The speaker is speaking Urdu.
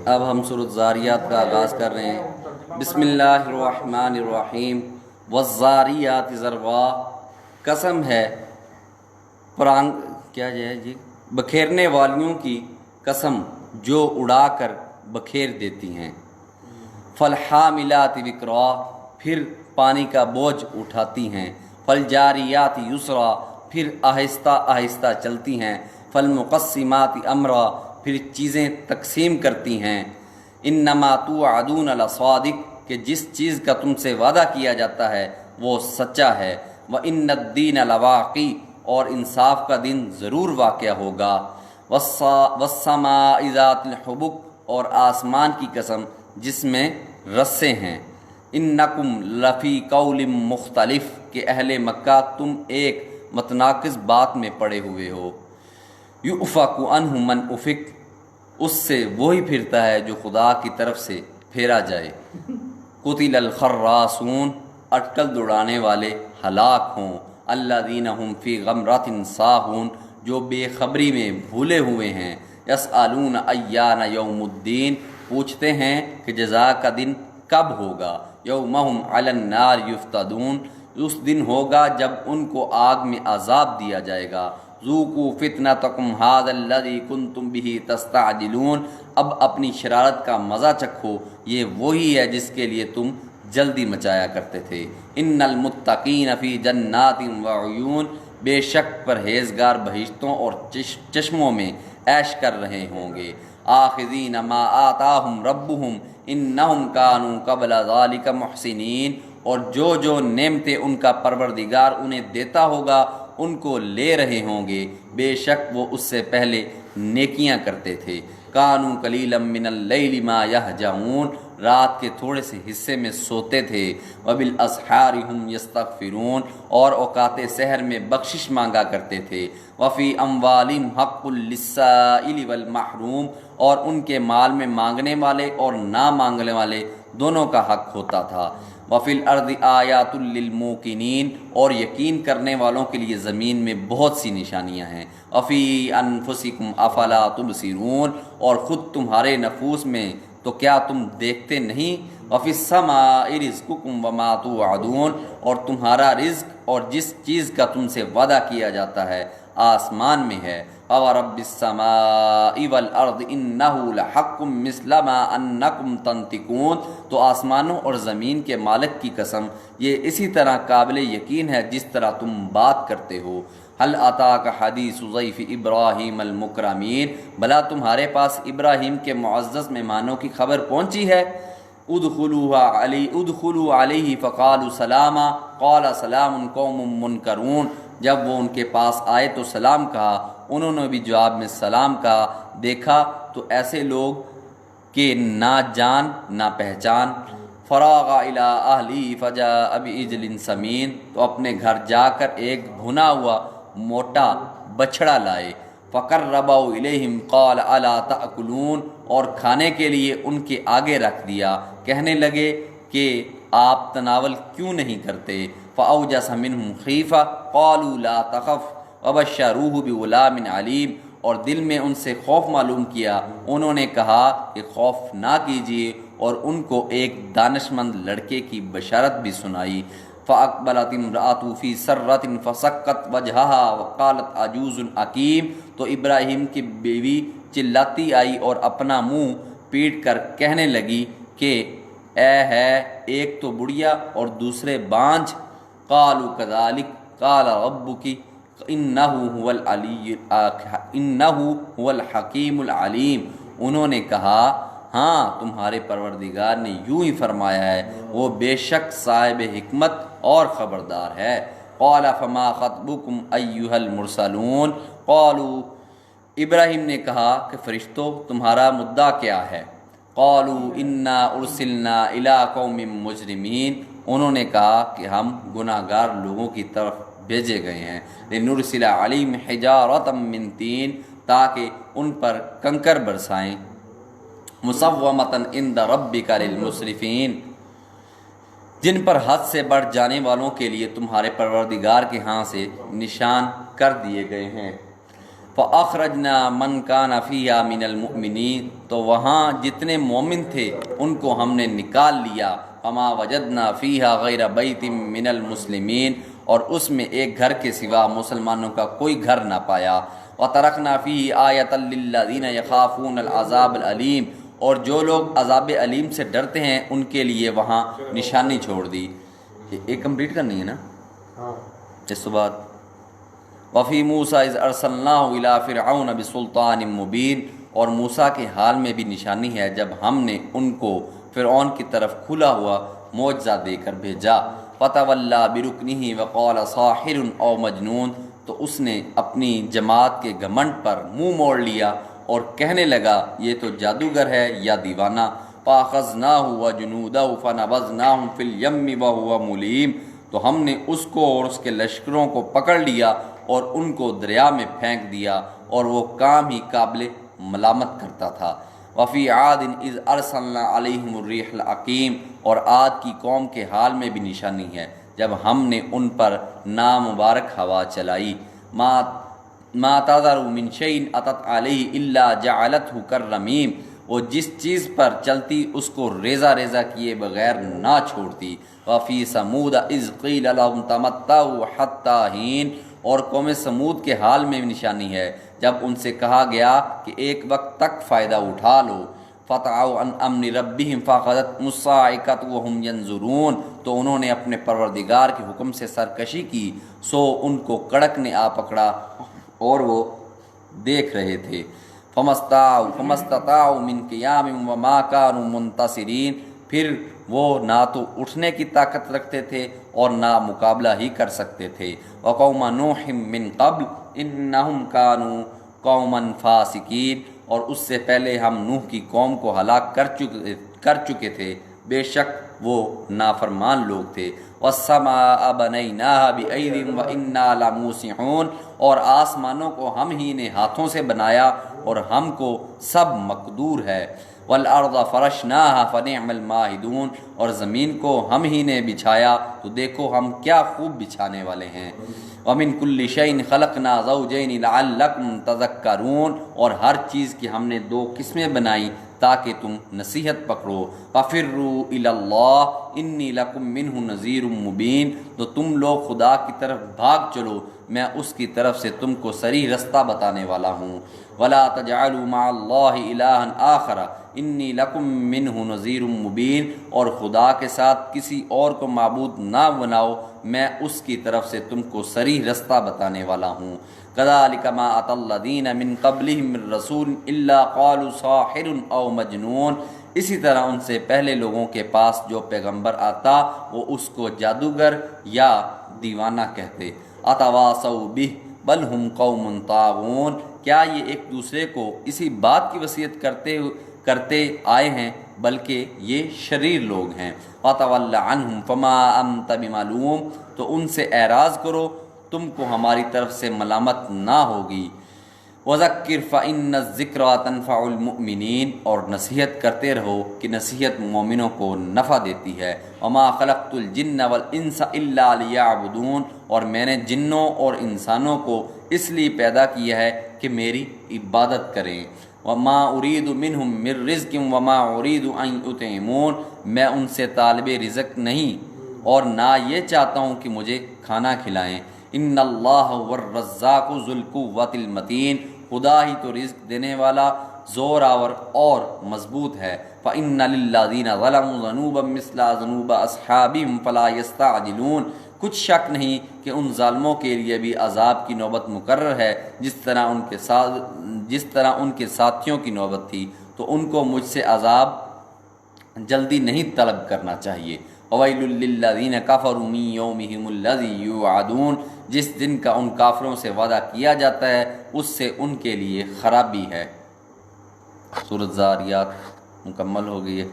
اب ہم سورۃ ذاریات کا آغاز کر رہے ہیں۔ بسم اللہ الرحمن الرحیم۔ والذاریات ذروا، قسم ہے بکھیرنے والیوں کی قسم جو اڑا کر بکھیر دیتی ہیں۔ فالحاملات وقرا، پھر پانی کا بوجھ اٹھاتی ہیں۔ فالجاریات یسرا، پھر آہستہ آہستہ چلتی ہیں۔ فالمقسمات امرا، پھر چیزیں تقسیم کرتی ہیں۔ انما توعدون لصادق، کہ جس چیز کا تم سے وعدہ کیا جاتا ہے وہ سچا ہے۔ وان الدین لواقع، اور انصاف کا دن ضرور واقع ہوگا۔ والسماء ذات الحبک، اور آسمان کی قسم جس میں رسے ہیں۔ انکم لفی قول مختلف، کہ اہل مکہ تم ایک متناقض بات میں پڑے ہوئے ہو۔ یؤفک عنہ من افک، اس سے وہی پھرتا ہے جو خدا کی طرف سے پھیرا جائے۔ قتل الخراصون، اٹکل دوڑانے والے ہلاک ہوں۔ الذین هم فی غمرۃ ساہون، جو بے خبری میں بھولے ہوئے ہیں۔ یسألون ایان یوم الدین، پوچھتے ہیں کہ جزا کا دن کب ہوگا۔ یوم هم علی النار یفتدون، اس دن ہوگا جب ان کو آگ میں عذاب دیا جائے گا۔ ذوقوا فتنتکم ھذا الذی کنتم بہ تستعجلون، اب اپنی شرارت کا مزہ چکھو، یہ وہی ہے جس کے لیے تم جلدی مچایا کرتے تھے۔ ان المتقین فی جنات وعیون، بے شک پرہیزگار بہشتوں اور چشموں میں عیش کر رہے ہوں گے۔ آخذین ما آتاہم ربہم انہم کانوا قبل ذلک محسنین، اور جو نعمتیں ان کا پروردگار انہیں دیتا ہوگا ان کو لے رہے ہوں گے، بے شک وہ اس سے پہلے نیکیاں کرتے تھے۔ کانوا قلیلا من اللیل ما یہجعون، رات کے تھوڑے سے حصے میں سوتے تھے۔ وبالاسحار هم یستغفرون، اور اوقات سحر میں بخشش مانگا کرتے تھے۔ وفی اموالہم حق للسائل والمحروم، اور ان کے مال میں مانگنے والے اور نہ مانگنے والے دونوں کا حق ہوتا تھا۔ وفی الارض آیات للموقنین، اور یقین کرنے والوں کے لیے زمین میں بہت سی نشانیاں ہیں۔ وفی انفسکم افلا تبصرون، اور خود تمہارے نفوس میں تو کیا تم دیکھتے نہیں۔ وفی السماء رزقکم وما توعدون، اور تمہارا رزق اور جس چیز کا تم سے وعدہ کیا جاتا ہے آسمان میں ہے۔ فورب السماء والارض انہ لحق مثل ما انکم تنطقون، تو آسمانوں اور زمین کے مالک کی قسم یہ اسی طرح قابل یقین ہے جس طرح تم بات کرتے ہو۔ هل اتاک حدیث ضیف ابراہیم المکرمین، بھلا تمہارے پاس ابراہیم کے معزز مہمانوں کی خبر پہنچی ہے۔ ادخلوا علیہ فقالوا سلاما قال سلام قوم منکرون، جب وہ ان کے پاس آئے تو سلام کہا، انہوں نے بھی جواب میں سلام کہا۔ دیکھا تو ایسے لوگ کہ نہ جان نہ پہچان۔ فراغ الی اہلی فجاء بعجل سمین، تو اپنے گھر جا کر ایک بھنا ہوا موٹا بچھڑا لائے۔ فقربہ الیہم قال الا تأکلون، اور کھانے کے لیے ان کے آگے رکھ دیا، کہنے لگے کہ آپ تناول کیوں نہیں کرتے۔ فاوجس منہم خیفہ قالوا لا تخف وبشروہ بغلام علیم، اور دل میں ان سے خوف معلوم کیا، انہوں نے کہا کہ خوف نہ کیجیے، اور ان کو ایک دانشمند لڑکے کی بشارت بھی سنائی۔ فاقبلت امرأۃ فی سرۃ فسکت وجہہا وقالت عجوز عقیم، تو ابراہیم کی بیوی چلاتی آئی اور اپنا منہ پیٹ کر کہنے لگی کہ اے ہے ایک تو بڑھیا اور دوسرے بانجھ۔ قالوا کذالک قال ربک انہ هو الحکیم العلیم، انہوں نے کہا ہاں تمہارے پروردگار نے یوں ہی فرمایا ہے، وہ بے شک صاحب حکمت اور خبردار ہے۔ قال فما خطبکم ایھا المرسلون، قالوا، ابراہیم نے کہا کہ فرشتوں تمہارا مدعا کیا ہے۔ قالوا انا ارسلنا الی قوم مجرمین، انہوں نے کہا کہ ہم گناہ گار لوگوں کی طرف بھیجے گئے ہیں۔ لنرسل علیہم حجارۃ من طین، تاکہ ان پر کنکر برسائیں۔ مسومۃ عند ربک للمسرفین، جن پر حد سے بڑھ جانے والوں کے لیے تمہارے پروردگار کے ہاں سے نشان کر دیے گئے ہیں۔ فَأَخْرَجْنَا مَنْ كَانَ فِيهَا مِنَ الْمُؤْمِنِينَ تو وہاں جتنے مومن تھے ان کو ہم نے نکال لیا. فَمَا وَجَدْنَا فِيهَا غَيْرَ بَيْتٍ مِنَ الْمُسْلِمِينَ اور اس میں ایک گھر کے سوا مسلمانوں کا کوئی گھر نہ پایا. وَتَرَكْنَا فِيهِ آيَةً لِلَّذِينَ يَخَافُونَ الْعَذَابَ الْأَلِيمَ اور جو لوگ عذاب علیم سے ڈرتے ہیں ان کے لیے وہاں نشانی چھوڑ دی. ایک کمپلیٹ کرنی ہے نا اس کے بعد. وفی موسیٰ اذ ارسلناہ الی فرعون بسلطان مبین اور موسیٰ کے حال میں بھی نشانی ہے جب ہم نے ان کو فرعون کی طرف کھلا ہوا معجزہ دے کر بھیجا. فتولی برکنہ وقال ساحر او مجنون تو اس نے اپنی جماعت کے گھمنڈ پر منہ موڑ لیا اور کہنے لگا یہ تو جادوگر ہے یا دیوانہ. فاخذناہ وجنودہ فنبذناہم فی الیم وہو ملیم تو ہم نے اس کو اور اس کے لشکروں کو پکڑ لیا اور ان کو دریا میں پھینک دیا اور وہ کام ہی قابل ملامت کرتا تھا. وفی عاد اذ ارسلنا علیہم الریح العقیم اور عاد کی قوم کے حال میں بھی نشانی ہے جب ہم نے ان پر نامبارک ہوا چلائی. ما تذر من شیء اتت علیہ الا جعلتہ کالرمیم وہ جس چیز پر چلتی اس کو ریزہ ریزہ کیے بغیر نہ چھوڑتی. وفی ثمود اذ قیل لهم تمتعوا حتی حین اور قوم سمود کے حال میں نشانی ہے جب ان سے کہا گیا کہ ایک وقت تک فائدہ اٹھا لو. فَطَعَوْا عَنْ أَمْنِ رَبِّهِمْ فَأَخَذَتْهُمُ الصَّاعِقَةُ وَهُمْ يَنظُرُونَ تو انہوں نے اپنے پروردگار کے حکم سے سرکشی کی سو ان کو کڑک نے آ پکڑا اور وہ دیکھ رہے تھے. فَمَا اسْتَطَاعُوا مِنْ قِيَامٍ وَمَا كَانُوا مُنْتَصِرِينَ پھر وہ نہ تو اٹھنے کی طاقت رکھتے تھے اور نہ مقابلہ ہی کر سکتے تھے. وَقَوْمَ نُوحٍ مِّن قَبْلُ إِنَّهُمْ كَانُوا قَوْمًا فَاسِقِينَ اور اس سے پہلے ہم نوح کی قوم کو ہلاک کر چکے تھے بے شک وہ نافرمان لوگ تھے. وَالسَّمَاءَ بَنَيْنَاهَا بِأَيْدٍ وَإِنَّا لَمُوسِعُونَ اور آسمانوں کو ہم ہی نے ہاتھوں سے بنایا اور ہم کو سب مقدور ہے. وَالْأَرْضَ فَرَشْنَاهَا فَنِعْمَ الْمَاهِدُونَ اور زمین کو ہم ہی نے بچھایا تو دیکھو ہم کیا خوب بچھانے والے ہیں. وَمِن كُلِّ شَيْءٍ خَلَقْنَا زَوْجَيْنِ لَعَلَّكُمْ تَذَكَّرُونَ اور ہر چیز کی ہم نے دو قسمیں بنائی تاکہ تم نصیحت پکڑو. فَفِرُّوا إِلَى اللَّهِ إِنِّي لَكُمْ مِنْهُ نَذِيرٌ مُبِينٌ تو تم لوگ خدا کی طرف بھاگ چلو میں اس کی طرف سے تم کو صریح رستہ بتانے والا ہوں. وَلَا تَجْعَلُوا مَعَ اللَّهِ إِلَٰهًا آخَرَ إِنِّي لَكُمْ مِنْهُ نَذِيرٌ مُبِينٌ اور خدا کے ساتھ کسی اور کو معبود نہ بناؤ میں اس کی طرف سے تم کو صریح رستہ بتانے والا ہوں. كَذَلِكَ مَا أَتَى الَّذِينَ مِن قَبْلِهِم مِّن رَّسُولٍ إِلَّا قَالُوا سَاحِرٌ أَوْ مَجْنُونٌ اسی طرح ان سے پہلے لوگوں کے پاس جو پیغمبر آتا وہ اس کو جادوگر یا دیوانہ کہتے. أَتَوَاصَوْا بِهِ بَلْ هُمْ قَوْمٌ طَاغُونَ کیا یہ ایک دوسرے کو اسی بات کی وصیت کرتے آئے ہیں بلکہ یہ شریر لوگ ہیں. فَتَوَلَّ عَنْهُمْ فَمَا أَنْتَ بِمَلُومٍ تو ان سے اعراض کرو تم کو ہماری طرف سے ملامت نہ ہوگی. وَذَكِّرْ فَإِنَّ الذِّكْرَىٰ تَنفَعُ الْمُؤْمِنِينَ اور نصیحت کرتے رہو کہ نصیحت مومنوں کو نفع دیتی ہے. وَمَا خَلَقْتُ الْجِنَّ وَالْإِنسَ إِلَّا لِيَعْبُدُونَ اور میں نے جنوں اور انسانوں کو اس لیے پیدا کیا ہے کہ میری عبادت کریں. وَمَا أُرِيدُ مِنْهُم مِّن رِّزْقٍ وَمَا أُرِيدُ أَن يُطْعِمُونَ میں ان سے طالب رزق نہیں اور نہ یہ چاہتا ہوں کہ مجھے کھانا کھلائیں. ان اللہ هو الرزاق ذو القوة المتین خدا ہی تو رزق دینے والا زور آور اور مضبوط ہے. فإن للذین ظلموا ذنوبا مثل ذنوب اصحابهم فلا يستعجلون کچھ شک نہیں کہ ان ظالموں کے لیے بھی عذاب کی نوبت مقرر ہے جس طرح ان کے ساتھیوں کی نوبت تھی تو ان کو مجھ سے عذاب جلدی نہیں طلب کرنا چاہیے. وَوَيْلٌ لِّلَّذِينَ كَفَرُوا مِن يَوْمِهِمُ الَّذِي يُوعَدُونَ جس دن کا ان کافروں سے وعدہ کیا جاتا ہے اس سے ان کے لیے خرابی ہے. سورۃ زاریات مکمل ہو گئی ہے.